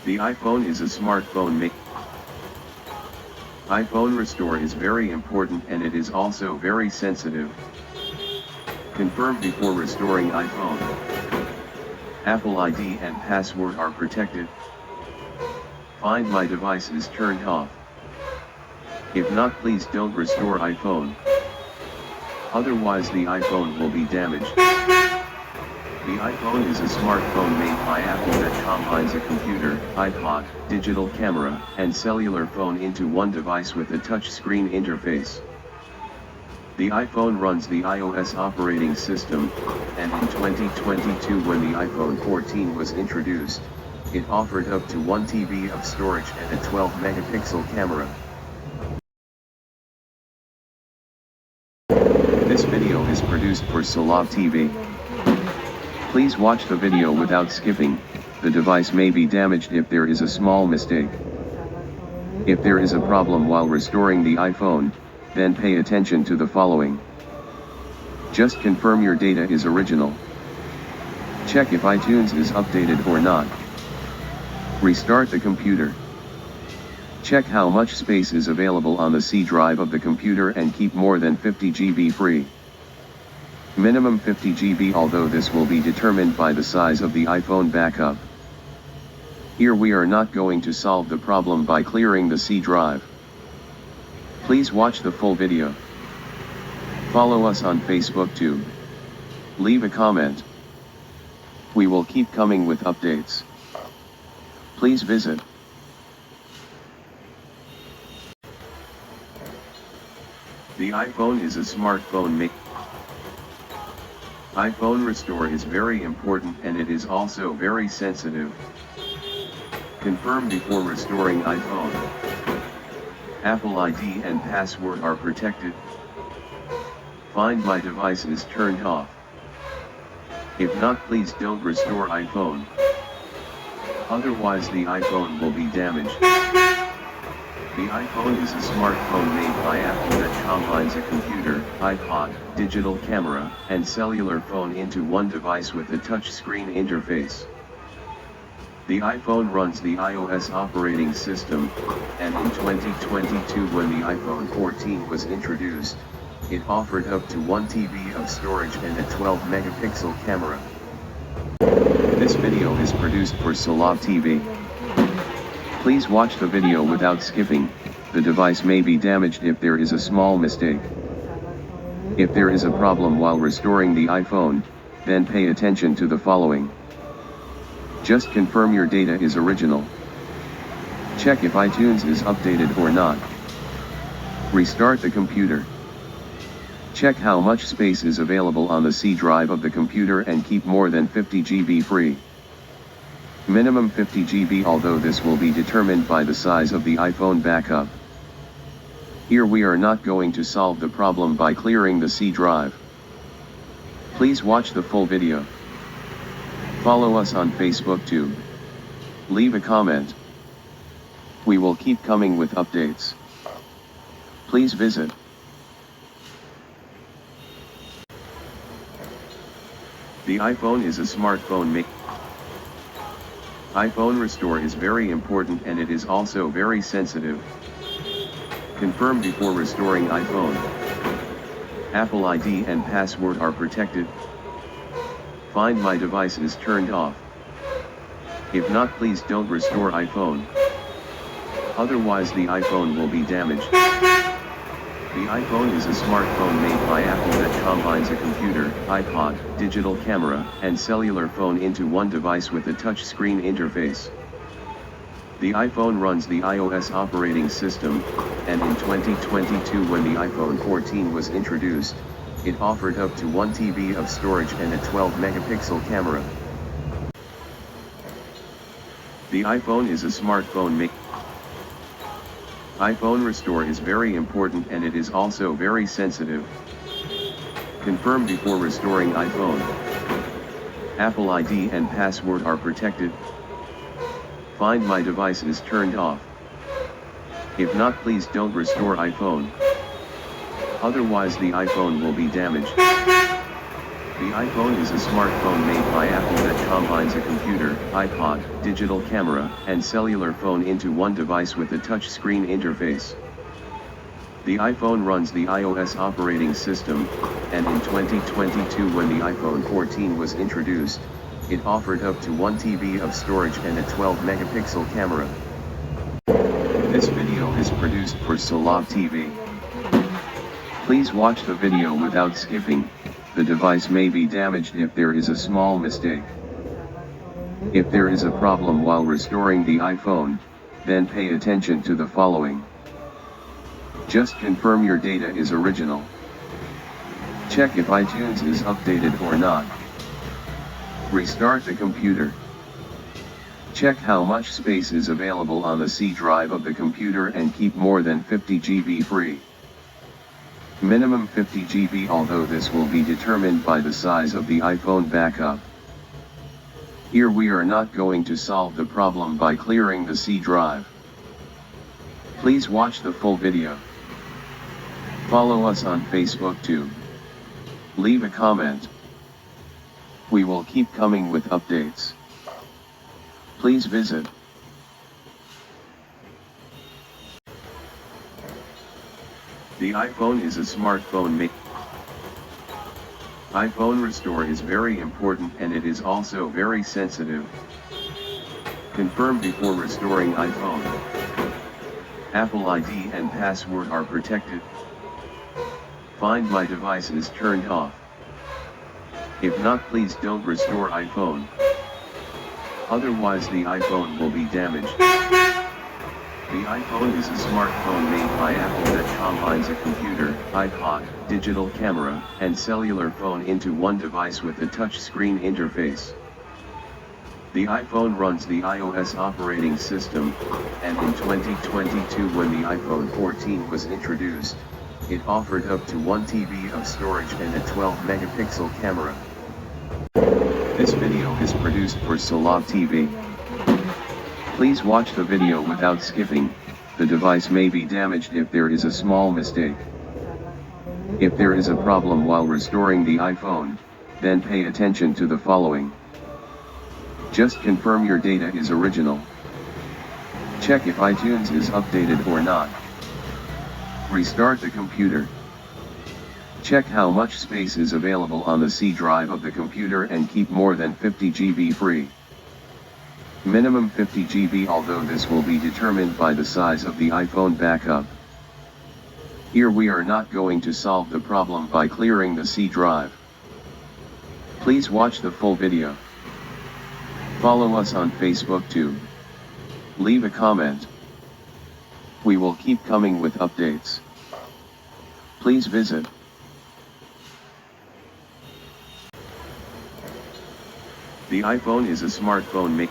The iPhone is a smartphone iPhone restore is very important and it is also very sensitive. Confirm before restoring iPhone. Apple ID and password are protected. Find My device is turned off. If not, please don't restore iPhone. Otherwise the iPhone will be damaged. The iPhone is a smartphone made by Apple that combines a computer, iPod, digital camera, and cellular phone into one device with a touchscreen interface. The iPhone runs the iOS operating system, and in 2022 when the iPhone 14 was introduced, it offered up to 1 TB of storage and a 12-megapixel camera. This video is produced for Salab TV. Please watch the video without skipping. The device may be damaged if there is a small mistake. If there is a problem while restoring the iPhone, then pay attention to the following. Just confirm your data is original. Check if iTunes is updated or not. Restart the computer. Check how much space is available on the C drive of the computer and keep more than 50 GB free. Minimum 50 GB, although this will be determined by the size of the iPhone backup. Here we are not going to solve the problem by clearing the C drive. Please watch the full video. Follow us on Facebook too. Leave a comment. We will keep coming with updates. Please visit. The iPhone is a smartphone iPhone restore is very important and it is also very sensitive. Confirm before restoring iPhone. Apple ID and password are protected. Find My device is turned off. If not, please don't restore iPhone. Otherwise the iPhone will be damaged. The iPhone is a smartphone made by Apple that combines a computer, iPod, digital camera, and cellular phone into one device with a touchscreen interface. The iPhone runs the iOS operating system, and in 2022 when the iPhone 14 was introduced, it offered up to 1 TB of storage and a 12-megapixel camera. This video is produced for Salab TV. Please watch the video without skipping. The device may be damaged if there is a small mistake. If there is a problem while restoring the iPhone, then pay attention to the following. Just confirm your data is original. Check if iTunes is updated or not. Restart the computer. Check how much space is available on the C drive of the computer and keep more than 50 GB free. Minimum 50 GB, although this will be determined by the size of the iPhone backup. Here we are not going to solve the problem by clearing the C drive. Please watch the full video. Follow us on Facebook too. Leave a comment. We will keep coming with updates. Please visit. The iPhone is a smartphone iPhone restore is very important and it is also very sensitive. Confirm before restoring iPhone. Apple ID and password are protected. Find My device is turned off. If not, please don't restore iPhone. Otherwise the iPhone will be damaged. The iPhone is a smartphone made by Apple that combines a computer, iPod, digital camera, and cellular phone into one device with a touchscreen interface. The iPhone runs the iOS operating system, and in 2022 when the iPhone 14 was introduced, it offered up to 1 TB of storage and a 12-megapixel camera. The iPhone is a smartphone iPhone restore is very important and it is also very sensitive. Confirm before restoring iPhone. Apple ID and password are protected. Find My device is turned off. If not, please don't restore iPhone. Otherwise the iPhone will be damaged. The iPhone is a smartphone made by Apple that combines a computer, iPod, digital camera, and cellular phone into one device with a touchscreen interface. The iPhone runs the iOS operating system, and in 2022 when the iPhone 14 was introduced, it offered up to 1 TB of storage and a 12-megapixel camera. This video is produced for Solab TV. Please watch the video without skipping. The device may be damaged if there is a small mistake. If there is a problem while restoring the iPhone, then pay attention to the following. Just confirm your data is original. Check if iTunes is updated or not. Restart the computer. Check how much space is available on the C drive of the computer and keep more than 50 GB free. Minimum 50 GB, although this will be determined by the size of the iPhone backup. Here we are not going to solve the problem by clearing the C drive. Please watch the full video. Follow us on Facebook too. Leave a comment. We will keep coming with updates. Please visit. The iPhone is a smartphone iPhone restore is very important and it is also very sensitive. Confirm before restoring iPhone. Apple ID and password are protected. Find My device is turned off. If not, please don't restore iPhone. Otherwise the iPhone will be damaged. The iPhone is a smartphone made by Apple that combines a computer, iPod, digital camera, and cellular phone into one device with a touchscreen interface. The iPhone runs the iOS operating system, and in 2022 when the iPhone 14 was introduced, it offered up to 1 TB of storage and a 12-megapixel camera. This video is produced for Solab TV. Please watch the video without skipping. The device may be damaged if there is a small mistake. If there is a problem while restoring the iPhone, then pay attention to the following. Just confirm your data is original. Check if iTunes is updated or not. Restart the computer. Check how much space is available on the C drive of the computer and keep more than 50 GB free. Minimum 50 GB, although this will be determined by the size of the iPhone backup. Here we are not going to solve the problem by clearing the C drive. Please watch the full video. Follow us on Facebook too. Leave a comment. We will keep coming with updates. Please visit. The iPhone is a smartphone made